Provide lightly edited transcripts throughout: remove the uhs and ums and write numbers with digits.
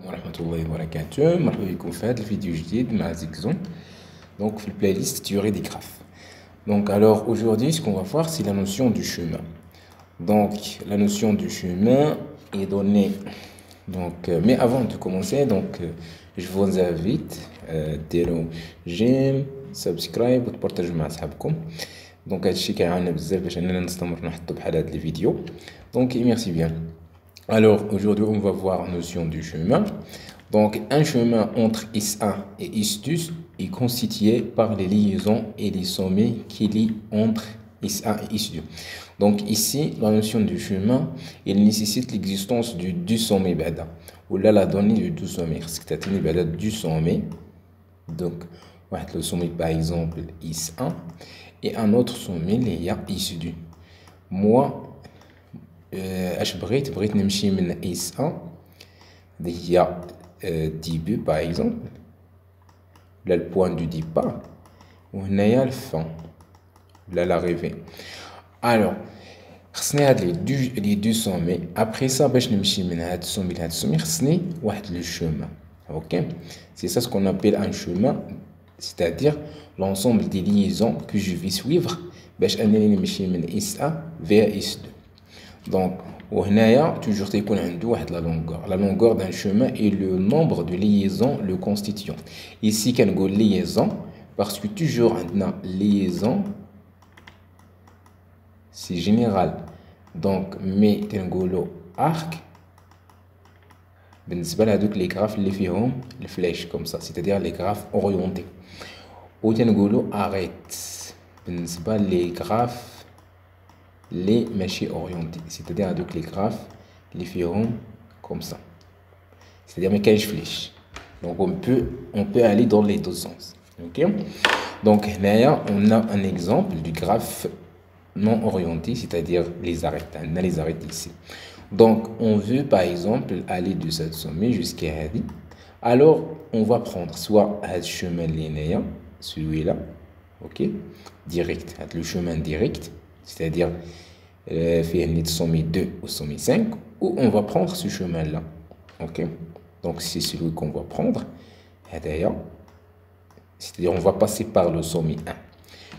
ورحمة الله وبركاته. مرحبا بكم في هذا الفيديو جديد مع Zigzon. Donc, في playlist théorie des graphes. Donc, alors aujourd'hui, ce qu'on va voir, c'est la notion du chemin. Donc, la notion du chemin est donnée. Donc, mais avant de commencer, je vous invite à dire j'aime, subscribe et partager مع أصحابكم. Donc, هادشي كيعاوننا بزاف باش اننا نستمر نحطو بحال هاد les vidéos. Donc, merci bien. Alors, aujourd'hui, on va voir la notion du chemin. Donc, un chemin entre S1 et S2 est constitué par les liaisons et les sommets qui lient entre S1 et S2. Donc, ici, la notion du chemin, il nécessite l'existence de deux sommets bada. Ou là, la donnée de deux sommets. C'est-à-dire du sommet. Donc, le sommet, par exemple, S1. Et un autre sommet, il y a S2. Moi, اش بغيت نمشي من اس 1 هي début par exemple là le point du départ وهنايا الفان là l'arrivée. Alors خصني هاد les deux sommets. Après ça باش نمشي من هاد السومي لهاد السومي خصني واحد le chemin. OK, c'est ça ce qu'on appelle un chemin, c'est-à-dire l'ensemble des liaisons que je vais suivre باش انني نمشي من S1 vers S2. Donc, toujours la longueur. La longueur d'un chemin et le nombre de liaisons le constituant. Ici, on a liaison parce que toujours on a liaison, c'est général. Donc, mais on a arc. بالنسبة لهذوك les graphes اللي فيهم الفلاش comme ça, c'est-à-dire les graphes orientés. Ou on a arrête. بالنسبة les graphes les machines orientées, c'est-à-dire avec les graphes les feront comme ça, c'est-à-dire mais qu'un flèche. Donc on peut aller dans les deux sens. OK, donc là on a un exemple du graphe non orienté, c'est-à-dire les arêtes. On a les arêtes ici. Donc on veut par exemple aller de cette sommet jusqu'à Hadi. Alors on va prendre soit un chemin linéaire, celui-là, OK, direct, le chemin direct, c'est-à-dire faire le sommet 2 au sommet 5, ou on va prendre ce chemin là. OK, donc c'est celui qu'on va prendre, c'est-à-dire on va passer par le sommet 1.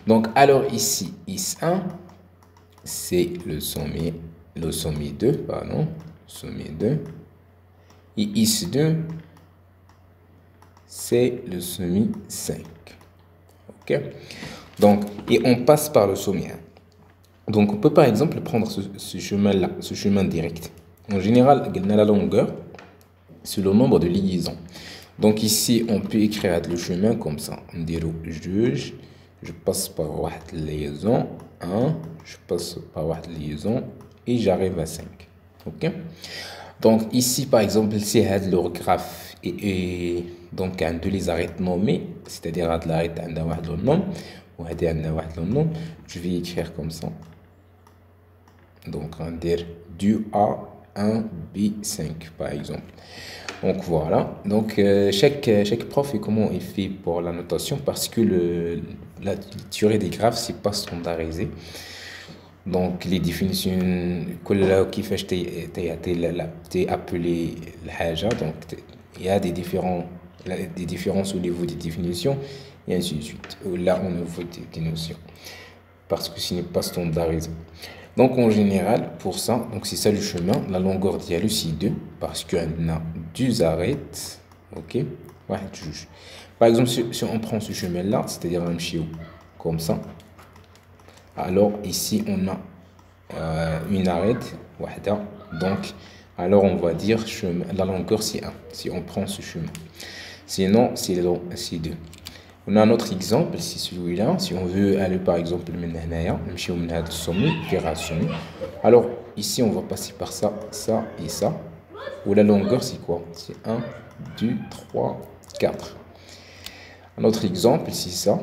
Donc alors ici S1 c'est le sommet 2, pardon, sommet 2, et S2 c'est le sommet 5. OK, donc et on passe par le sommet 1. Donc on peut par exemple prendre ce chemin-là, ce chemin direct. En général, la longueur, c'est le nombre de liaisons. Donc ici, on peut écrire le chemin comme ça. On dit je passe par une liaison 1, je passe par une liaison et j'arrive à 5. OK, donc ici par exemple, c'est le graphe et donc un de les arêtes nommés, c'est-à-dire l'arrêt le nom ou le nom, je vais écrire comme ça. Donc on dit du A1 B5 par exemple. Donc voilà, donc chaque prof et comment il fait pour la notation, parce que la théorie des graphes c'est pas standardisé. Donc les définitions كل كيفاش appelé الحاجة, donc il y a des différences au niveau des définitions et ainsi de suite. Là on ouvre des notions parce que ce n'est pas standardisé. Donc en général, pour ça, donc c'est ça le chemin, la longueur d'IA c'est 2, parce qu'on a deux arêtes. OK, par exemple, si on prend ce chemin-là, c'est-à-dire un chiot, comme ça, alors ici on a une arête, donc alors on va dire la longueur c'est 1, si on prend ce chemin. Sinon, c'est 2. On a un autre exemple, c'est celui-là. Si on veut aller par exemple vers sommet. Alors ici on va passer par ça, ça et ça. Ou la longueur c'est quoi? C'est 1, 2, 3, 4. Un autre exemple c'est ça.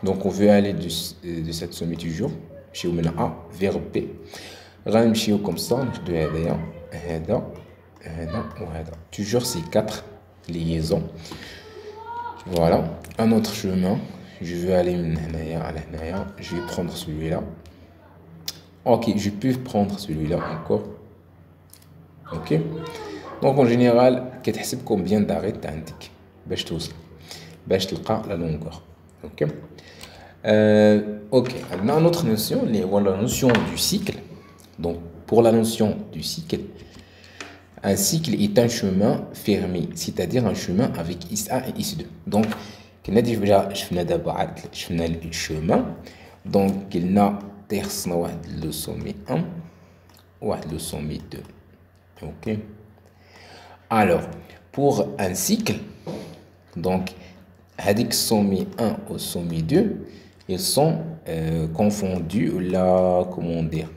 Donc on veut aller de cette sommet toujours, chez A vers B. Comme ça, toujours c'est 4 liaisons. Voilà, un autre chemin, je vais aller je vais prendre celui-là. OK, je peux prendre celui-là encore. OK, Donc en général كتحسب combien d'arrêts عندك باش توصل باش تلقى la longueur. OK. OK, on a une autre notion, la notion du cycle. Donc pour la notion du cycle, un cycle est un chemin fermé, c'est-à-dire un chemin avec IS1 et IS2. Donc كنا déjà شفنا دابا عاد شفنا le chemin. Donc قلنا تيخصنا واحد le sommet 1 واحد le sommet 2. OK. Alors, pour un cycle, donc, avec sommet 1 au sommet 2, ils sont confondus, là, comment dire,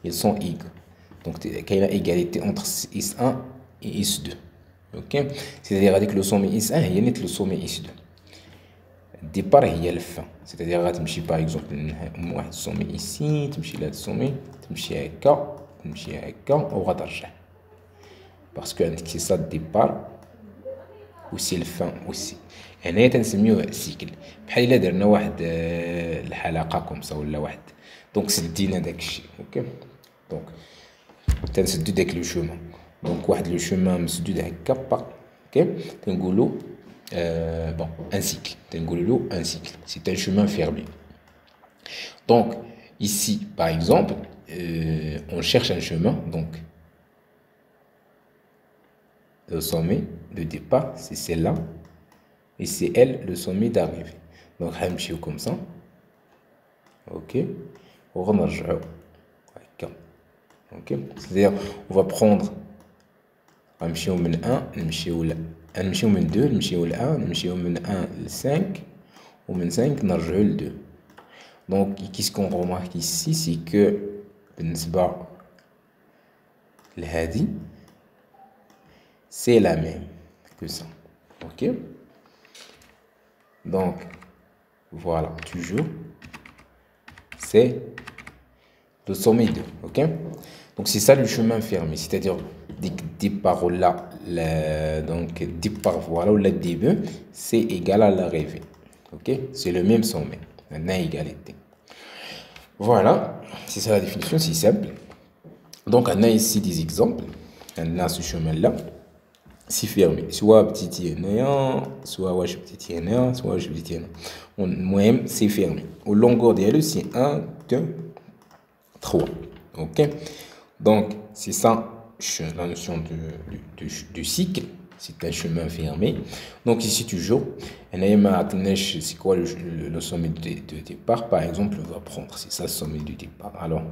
ils sont égaux. Donc, il y a égalité entre IS1 et IS2. OK? C'est-à-dire, avec le sommet IS1, il y a le sommet IS2. Départ, il y a le fin. C'est-à-dire, par exemple, le sommet ici, tu là, le sommet, tu à K, on va t'arranger. Parce que c'est ça le départ aussi le fin aussi. هنا تنسميوه سيكل بحال الا درنا واحد الحلقه كومسا ولا واحد دونك سدينا داك الشيء. اوكي دونك تنسدو داك لو شومان دونك واحد لو شومان مسدود هكا با. اوكي تنقولوا bon un cycle تنقولوا un cycle c'est un chemin fermé. Donc ici par exemple on cherche un chemin. Donc le sommet de départ, c'est celle-là. Et c'est elle, le sommet d'arrivée. Donc, je vais comme ça. OK. On va OK. C'est-à-dire, on va prendre un chiot 1, un chiot 2, un chiot 1, un chiot 1, 5. Ou 5, on a le 2. Donc, qu'est-ce qu'on remarque ici? C'est que, le hadi, c'est la même que ça. OK. Donc, voilà, toujours, c'est le sommet 2. OK. Donc, c'est ça le chemin fermé. C'est-à-dire, départ là, donc, départ voilà, le début, c'est égal à l'arrivée. OK. C'est le même sommet. On a égalité. Voilà, c'est ça la définition, c'est simple. Donc, on a ici des exemples. On a ce chemin-là. C'est fermé. Soit petit N1, soit ouais, petit N1, soit petit N1. Moi, c'est fermé. Au longueur de c'est 1, 2, 3. OK? Donc, c'est ça la notion du cycle. C'est un chemin fermé. Donc, ici, toujours, c'est quoi le sommet de départ? Par exemple, on va prendre, c'est ça le sommet du départ. Alors,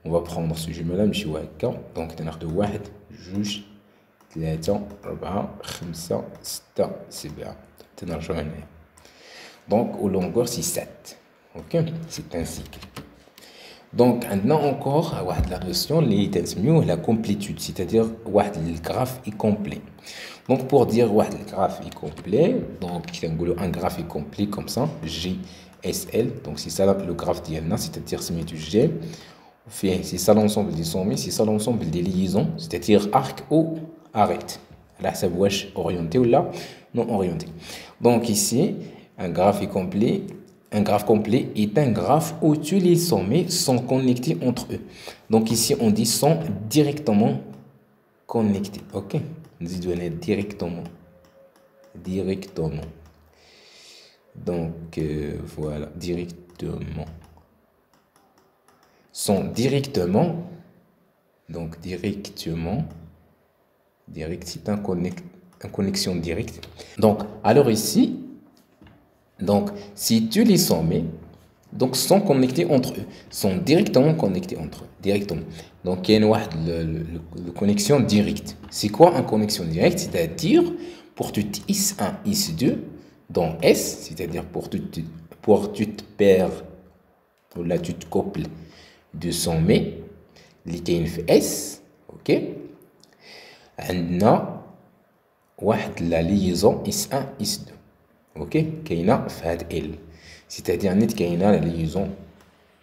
on va prendre ce chemin-là, donc, on a de 1, 2, 3, 4, 5, 6, 7. تنرجعوا هنا. Donc au longueur c'est 7. OK, c'est un cycle. Donc maintenant encore la notion اللي تنسميوه la complétude, c'est-à-dire واحد le graphe est complet. Donc pour dire واحد le graphe est complet, donc تنقولوا un graphe est complet comme ça, GSL. Donc c'est ça le graphe ديالنا, c'est-à-dire سميتو G. C'est ça l'ensemble des sommets, c'est ça l'ensemble des liaisons, c'est-à-dire arc ou arrête. Là, ça va être orienté ou là, non orienté. Donc ici, un graphe est complet. Un graphe complet est un graphe où tous les sommets sont connectés entre eux. Donc ici, on dit sont directement connectés. OK? On dit directement. Directement. Donc voilà, directement. Sont directement. Donc directement. Direct, c'est une connexion directe. Donc, alors ici, donc, si tous les sommets donc, sont connectés entre eux, sont directement connectés entre eux, directement. Donc, il y a une connexion directe. C'est quoi une connexion directe? C'est-à-dire, pour tout IS1, IS2, dans S, c'est-à-dire pour tout paire, ou là, tu te couples de sommets, les fait S, OK? عندنا واحد لا ليزون اس 1 اس 2. اوكي كاينه في هاد ال c'est-à-dire نيت كاينه لا ليزون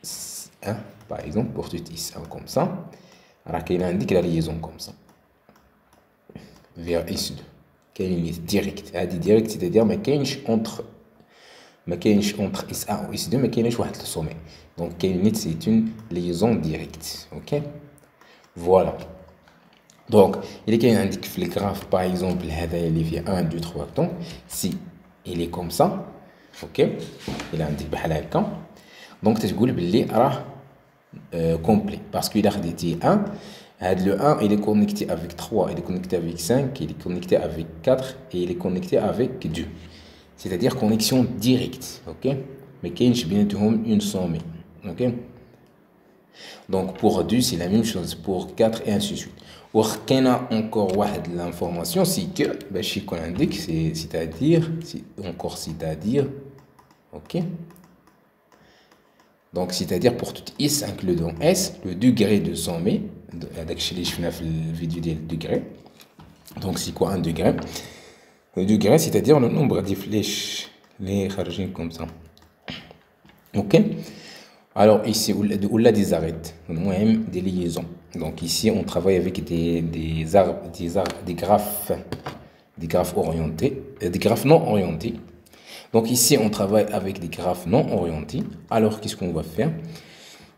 اس 1 باغ اكزومبل بور توت اس 1 كوم سا راه كاينه عندك لا ليزون كوم سا فير اس 2 كاين نيت ديريكت هادي ديريكت c'est-à-dire ما كاينش entre اس 1 و اس 2 ما كاينش واحد السومي دونك كاين نيت سي اون ليزون ديريكت. اوكي فوالا. Donc, il y a un graphe, par exemple, il y a 1, 2, 3. Donc, si il est comme ça, ok, il a un indique donc, tu dis qu'il est complet. Parce qu'il a dit 1, le 1, il est connecté avec 3, il est connecté avec 5, il est connecté avec 4 et il est connecté avec 2. C'est-à-dire connexion directe, ok? Mais qu'il y a une somme, ok? Donc pour 2, c'est la même chose, pour 4 et ainsi de suite. Ou qu'il y a encore l'information, c'est que, c'est-à-dire, ok? Donc c'est-à-dire pour tout S inclus dans S, le degré de sommet, avec les chiffres dans la vidéo des degrés. Donc c'est quoi un degré? Le degré, c'est-à-dire le nombre de flèches, les chargées comme ça. Ok? Alors ici, on a des arêtes, même des liaisons. Donc ici, on travaille avec des graphes orientés, des graphes non orientés. Donc ici, on travaille avec des graphes non orientés. Alors qu'est-ce qu'on va faire?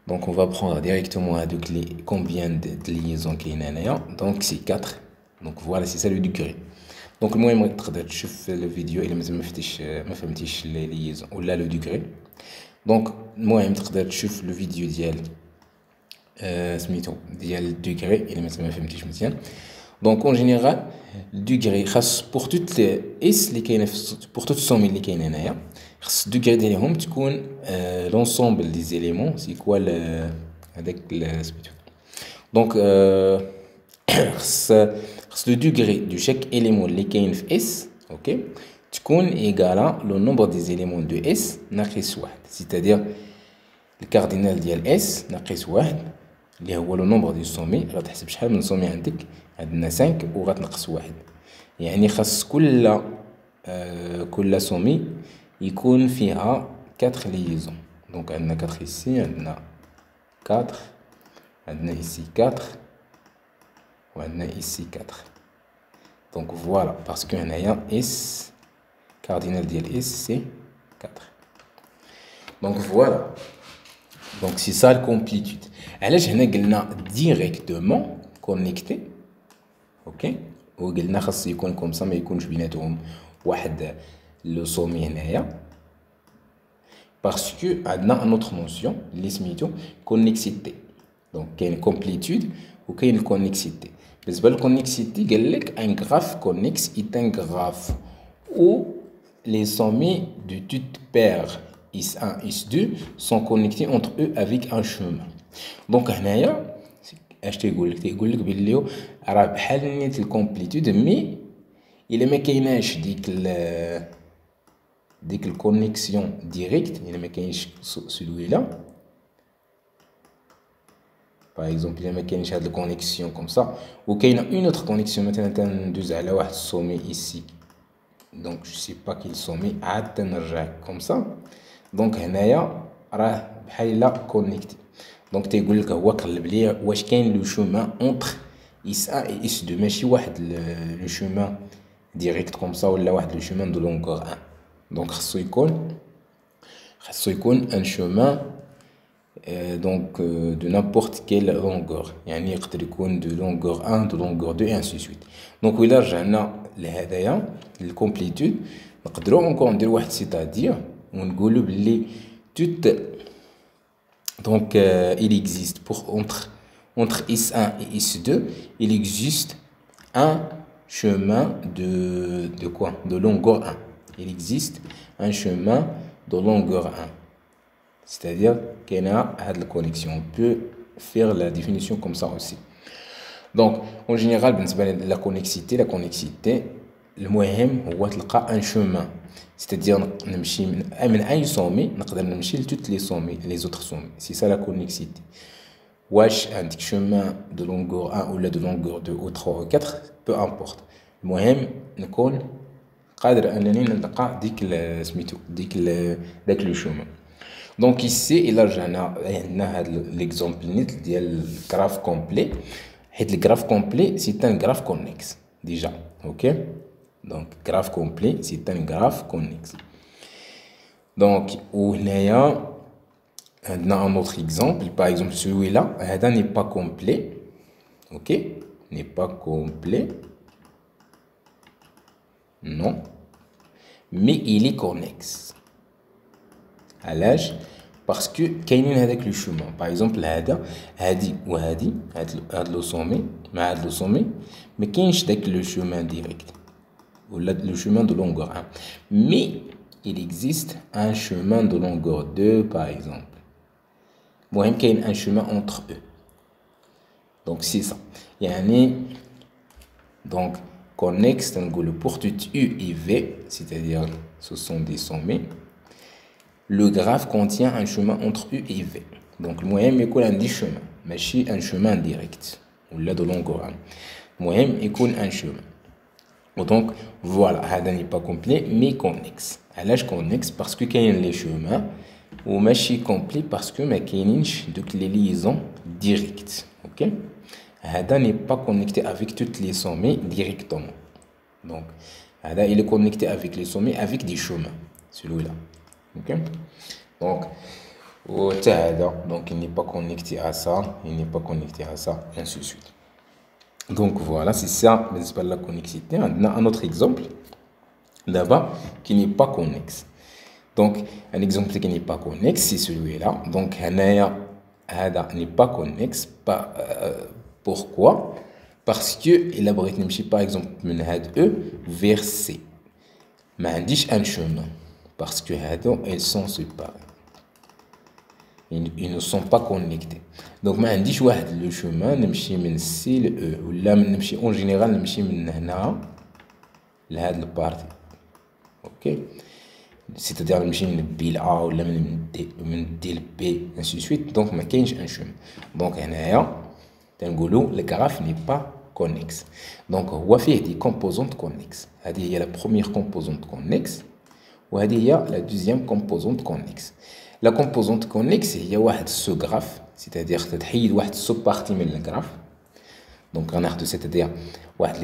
Donc on va prendre directement à deux clés combien de liaisons qu'il y a. Donc c'est 4. Donc voilà, c'est ça le degré. Donc moi, je vais voir la vidéo et je vais faire les liaisons ou là le degré. Donc moi, je vais voir la vidéo ديال degré et je vais faire مزيان. Donc en général, le degré pour toutes les S pour toutes les sommes اللي كاينين هنايا خاص الدوغري ديالهم تكون l'ensemble des éléments c'est quoi هذاك سميتو. Donc le degré de chaque élément اللي كاين في S, OK, تكون égal le nombre des éléments de S ناقص 1, c'est-à-dire le cardinal ديال S ناقص 1 اللي هو le nombre du sommet. غتحسب شحال من sommet عندك. عندنا 5 وغتنقص 1, يعني خاص كل sommet يكون فيها 4 liaisons. Donc عندنا 4 ici, عندنا 4, عندنا ici 4 وعندنا ici 4. Donc voilà, parce que هنايا S cardinal ديال S c'est 4. Donc voilà. Donc c'est ça la complétude. علاش هنا قلنا directement connecté, OK, وقلنا خاص يكون comme ça ما يكونش بيناتهم واحد لو سومي هنايا parce que عندنا une autre notion اللي سميتو connexité. Donc كاين complétude وكاين connexité. بالنسبه للكونيكسيتي قال لك un graphe connexe est un graphe où les sommets de toute paire S1 S2 sont connectés entre eux avec un chemin. Donc هنايا اش تيقول لك باللي راه بحال نيت الكومبليتود مي الا ما كايناش ديك الكونيكسيون ديريكت, الا ما كاينش celui-là par exemple الا ما كاينش هاد الكونيكسيون كوم سا وكاينه اون اوتر كونيكسيون مثلا تندوز على واحد السومي ايسي دونك جو سي با كيل سومي عاد تنرجع كوم سا. دونك هنايا راه بحال لا كونيكتي. دونك تيقول لك هو قلب ليه واش كاين لو شومان اونتر اس 1 اي اس 2 ماشي واحد لو شومان ديريكت كوم سا ولا واحد لو شومان دو لونغور 1. دونك خاصو يكون ان شومان donc de n'importe quelle longueur, يعني يقدر يكون de longueur 1 de longueur 2 et ainsi de suite. Donc إلا رجعنا لهدايا الكومبليتود نقدروا encore ندير واحد c'est-à-dire ونقولوا بلي toute donc il existe pour entre S1 et S2 il existe un chemin de quoi, de longueur 1. Il existe un chemin de longueur 1. C'est-à-dire qu'il y a une connexion. On peut faire la définition comme ça aussi. Donc, en général, la connexité, le moyen, c'est un chemin. C'est-à-dire, un sommet, on peut toutes les sommets, les autres sommets. C'est ça la connexité. Wesh, un chemin de longueur 1 ou de longueur 2 ou 3 ou 4, peu importe. Le moyen, نكون قادر أنني نلقى ديك le chemin. Donc ici il a l'exemple net ديال graphe complet. Le graphe complet c'est un graphe connexe déjà, OK. Donc graphe complet c'est un graphe connexe. Donc وهنايا عندنا un autre exemple, par exemple celui-là هذا n'est pas complet, OK, n'est pas complet. Non. Mais il est connexe. À l'âge, parce que كاينين هذاك le chemin. Par exemple, هادي وهادي هاد le sommet مع هاد le sommet ما كاينش داك le chemin direct ou le chemin de longueur 1. Mais il existe un chemin de longueur 2 par exemple. المهم كاين un chemin entre eux. Donc c'est ça. يعني donc connexe تنقولوا pour toute U et V, c'est-à-dire ce sont des sommets. Le graphe contient un chemin entre U et V. Donc المهم يكون عندي chemin ماشي un chemin direct ولا de longueur 1. المهم يكون un chemin. Donc voilà, هذا n'est pas complet mais connexe. علاش connexe parce que كاين les chemins وماشي complet parce que ما كاينينش دوك les liaisons directes. OK. هذا n'est pas connecté avec toutes les sommets directement. Donc هذا il est connecté avec les sommets avec des chemins. Celui-là. OK. Donc donc il n'est pas connecté à ça, il n'est pas connecté à ça, ainsi de suite. Donc voilà, c'est ça, mais c'est pas la connexité. On a un autre exemple là-bas qui n'est pas connexe. Donc un exemple qui n'est pas connexe, c'est celui-là. Donc هذا n'est pas connexe. Pourquoi? Parce que il a par exemple من هاد E vers C. ما عنديش un chemin. Parce que elles sont séparées. Ils ne sont pas connectés. Donc ما عنديش واحد le chemin نمشي من C ل E ولا نمشي en général نمشي من هنا لهاد البارتي. OK. C'est-à-dire نمشي من B ل A ولا من D ل B ainsi de suite. Donc ما كاينش un chemin. Donc هنايا تنقولوا le graphe n'est pas connexe. Donc هو فيه des composantes connexes. هذه هي la première composante connexe. وهذه هي la deuxième composante connexe. La composante connexe هي واحد سو graphe, c'est-à-dire تتحيد واحد سو بارتي من الجراف. دونك غناخدو c'est-à-dire واحد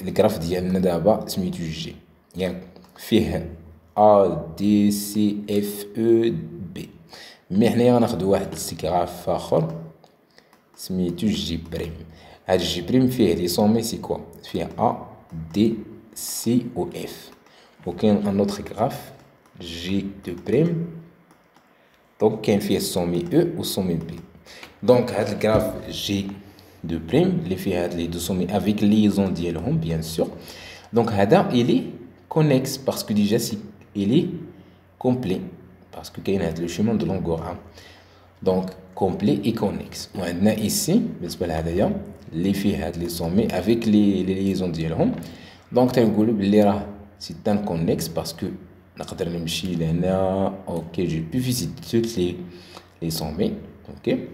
الجراف ديالنا دابا سميتو جي، ياك فيه A D C F E B. مي حنايا غناخدو واحد الجراف اخر سميتو جي بريم. هاد جي بريم فيه لي سومي سي كوا؟ فيه A D C و F. وكاين ان اوتر غراف جي دو بريم، دونك كاين فيه السومي او والسومي بي. دونك هاد الغراف جي دو بريم اللي فيه هاد لي دو سومي افيك ليزون ديالهم بيان سور. دونك هذا الي كونيكس باسكو ديجا سي الي كومبلي باسكو كاين هاد لو شيمون دو لونغور 1. دونك كومبلي اي كونيكس. وعندنا ايسي بالنسبه لهدايا اللي فيه هاد لي سومي افيك لي ليزون ديالهم. دونك تنقولوا بلي راه سي ان كونيكس باسكو نقدر نمشي لهنا. اوكي جي بي فيزيت توت لي سومي. اوكي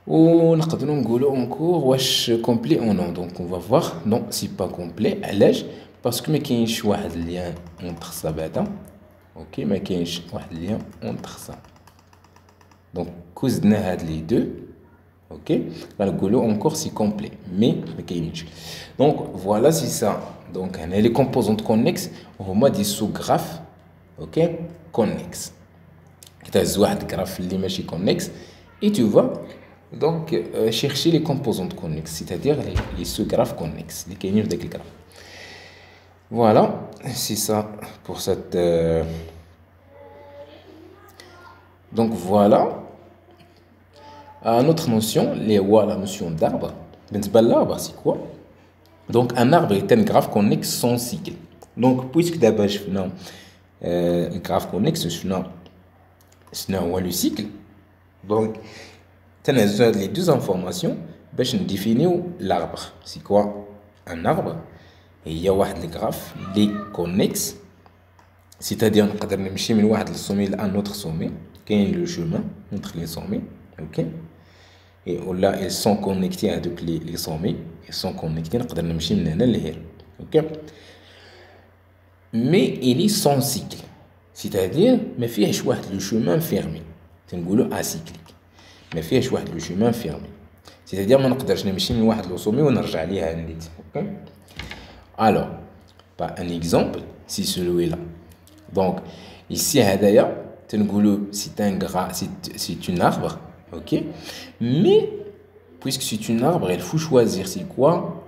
ونقدروا نقولوا اونكور واش كومبلي او نو. دونك اون فا فوار نو سي با كومبلي. علاش؟ باسكو ما كاينش واحد اللين اونتر سا بعدا. اوكي ما كاينش واحد اللين اونتر سا. دونك كوزدنا هاد لي دو اوكي غنقولوا اونكور سي كومبلي مي ما كاينش. دونك فوالا سي سا. دونك هنا لي كومبوزونت كونيكس هما دي سو غراف اوكي كونيكس. كتهز واحد الغراف اللي ماشي كونيكس et tu vas donc chercher les composantes connexes, c'est-à-dire les sous-graphes connexes, les كاينين في داك الجراف. Voilà, c'est ça pour cette donc voilà. Une autre notion, la notion d'arbre. بالنسبة للarbre c'est quoi? Donc un arbre est un graphe connexe sans cycle. Donc puisque d'abord شفنا le graphe connexe شفنا هو le cycle. Donc تنهزو les deux informations باش نديفينيو l'arbre. C'est quoi un arbre? هي واحد الجراف اللي كونيكس، c'est-à-dire نقدر نمشي من واحد السومي لان اوتر سومي، كاين لو chemin entre les sommets. OK et là ils sont connectés à دوك les sommets, ils sont connectés. نقدر نمشي من هنا لهنا. OK mais il est sans cycle, c'est-à-dire ما فيهش واحد لو chemin fermé تنقولوا acyclique. ما فيهش واحد لو chemin fermé, c'est-à-dire ما نقدرش نمشي من واحد لو سومي ونرجع ليها نيت. OK alors un exemple c'est celui-là. Donc ici c'est un c'est une arbre. OK mais puisque c'est une arbre, il faut choisir c'est quoi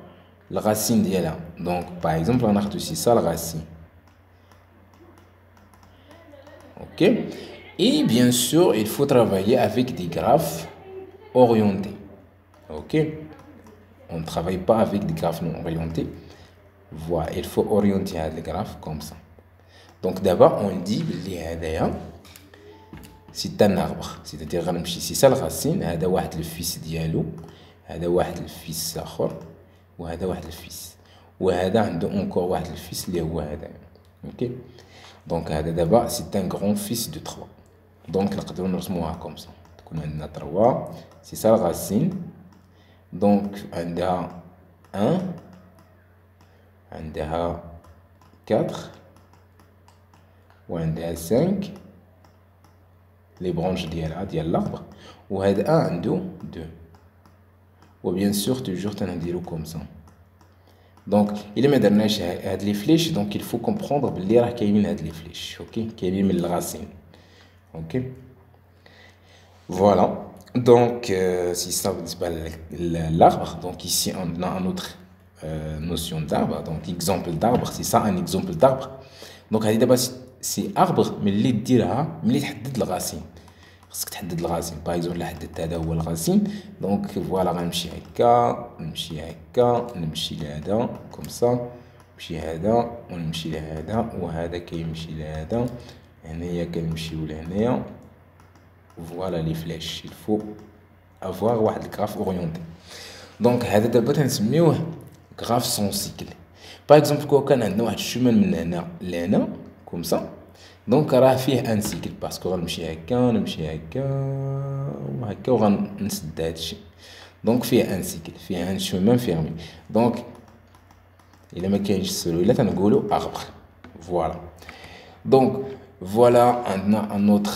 la racine d'elle. Donc, par exemple, on a c'est ça la racine. Ok? Et bien sûr, il faut travailler avec des graphes orientés. Ok? On ne travaille pas avec des graphes non orientés. Voilà, il faut orienter les graphes comme ça. Donc d'abord, on dit c'est un arbre. C'est-à-dire, c'est ça la racine. هذا واحد le fils ديالو. هذا واحد le fils آخر. وهذا واحد le fils. وهذا عنده encore واحد le fils اللي هو هذا. Ok? Donc هذا d'abord, c'est un grand fils de 3. Donc نقدروا نرسموها comme ça. تكون عندنا 3. C'est ça la racine. Donc عندها 1. عندها 4. وعندها 5 les branches ديال l'arbre وهذا عنده 2 وبيان سور toujours تنديرو comme ça. دونك الا ما درناش هاد لي فليش دونك il faut comprendre بلي راه كاينين هاد لي فليش. اوكي كاينين من الغاسين. اوكي فوالا دونك سي سا بالنسبه للاربر. دونك ici on a un autre notion d'arbre. Donc exemple d'arbre, c'est ça un exemple d'arbre. Donc هذه دابا سي اربر ملي ديرها ملي تحدد الغاسين. خصك تحدد الغاسين. باغ اكزومبل لا حددت هذا هو الغاسين دونك فوالا غنمشي هكا نمشي هكا نمشي لهذا كوم سا نمشي هذا ونمشي لهذا وهذا كيمشي لهذا هنايا كنمشيو لهنايا. فوالا لي فلاش الفو افوار واحد الكراف اورينتي. دونك هذا دابا تنسميوه غراف سون سيكل. باغ اكزومبل كون كان عندنا واحد الشومان من هنا لهنا كوم سا دونك راه فيه ان سيكل باسكو غنمشي هكا نمشي هكا وهكا وغنسد هادشي. دونك فيه ان سيكل فيه ان شومان فيرمي. دونك الا ما كاينش السلوله تنقولوا اربر. فوالا دونك فوالا عندنا ان اوتر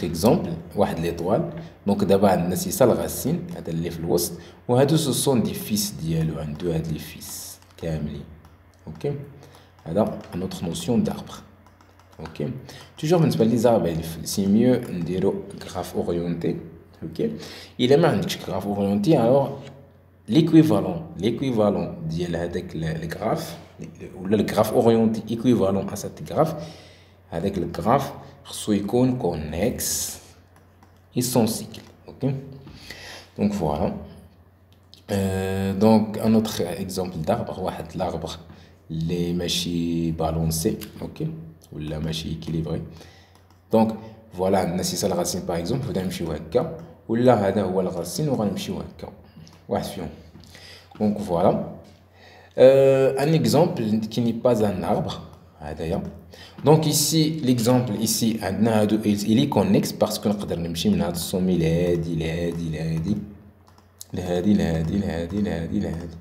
اكزومبل واحد ليطوال. دونك دابا عندنا سي سا الغاسين هذا اللي في الوسط وهادو سو سون دي فيس ديالو عنده هاد لي فيس كاملين. اوكي هذا ان اوتر نوسيون داربر. اوكي توجور بالنسبه لي زاربر سي ميو نديرو غراف اورينتي. اوكي الا ما عندكش غراف اورينتي الوغ ليكويفالون ديال هذاك الغراف ولا الغراف اورينتي ايكويفالون ا سات غراف هذاك الغراف خصو يكون كونيكس et son cycle. Ok donc voilà donc un autre exemple d'arbre واحد l'arbre اللي ماشي بالونسي. اوكي ولا ماشي équilibré. donc voilà عندنا سي سا الغاسين باغ اكزومبل غادي نمشيو هكا ولا هذا هو الغاسين وغنمشيو هكا واحد فيهم. donc voilà un exemple qui n'est pas un arbre هذايا. Donc ici l'exemple ici عندنا هادو il est connexe parce que نقدر نمشي من هاد السومي لهادي لهادي لهادي لهادي لهادي لهادي لهادي لهادي.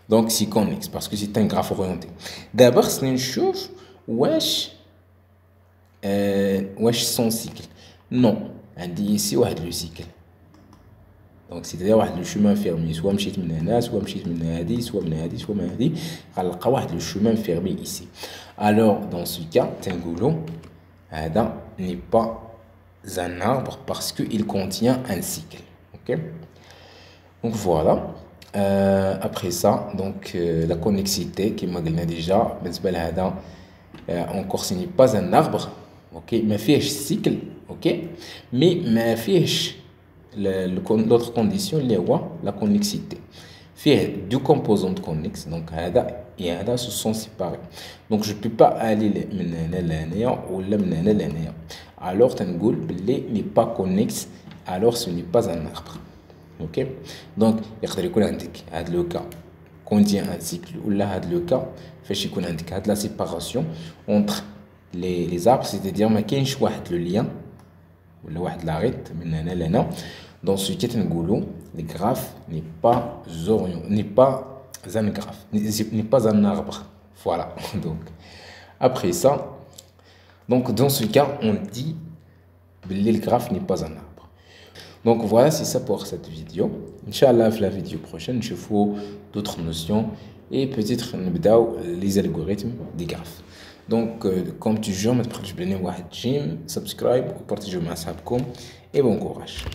donc c'est connexe parce que c'est un graphe orienté. دابا خصني نشوف واش son cycle. non عندي ici واحد لو cycle. donc c'est-à-dire واحد لو chemin fermé سوا مشيت من هنا سوا مشيت من هادي سوا من هادي سوا من هادي غنلقى واحد لو chemin fermé ici. alors dans ce cas تنقولوا هذا n'est pas un arbre parce que il contient un cycle. ok donc voilà après ça donc la connexité كما قلنا déjà بالنسبه لهذا encore ce n'est pas un arbre. ok ما فيهش cycle. ok mais ما فيهش l'autre condition اللي هو la connexité. فيه deux composantes connexes donc هذا et هذا se sont séparés. donc je peux pas aller من هنا لهنايا ولا من هنا لهنايا. alors تنقول بلي n'est pas connexe alors ce n'est pas un arbre. ok donc يقدر يكون عندك هذا لو cas contient un cycle ولا هذا لو cas فاش يكون عندك هاد la séparation entre les arbres c'est-à-dire ما كاينش واحد le lien ولا واحد لاغيت من هنا لهنا. dans ce cas تنقولوا le graphe n'est pas un graphe n'est pas un arbre. voilà donc après ça donc dans ce cas on dit que le graphe n'est pas un arbre. donc voilà c'est ça pour cette vidéo. Inch'Allah في la vidéo prochaine نشوفوا d'autres notions et peut-être نبداو les algorithmes des graphes. donc comme toujours ما تبخلوش بلي واحد جيم سبسكرايب وبارطاجيو مع صحابكم et bon courage.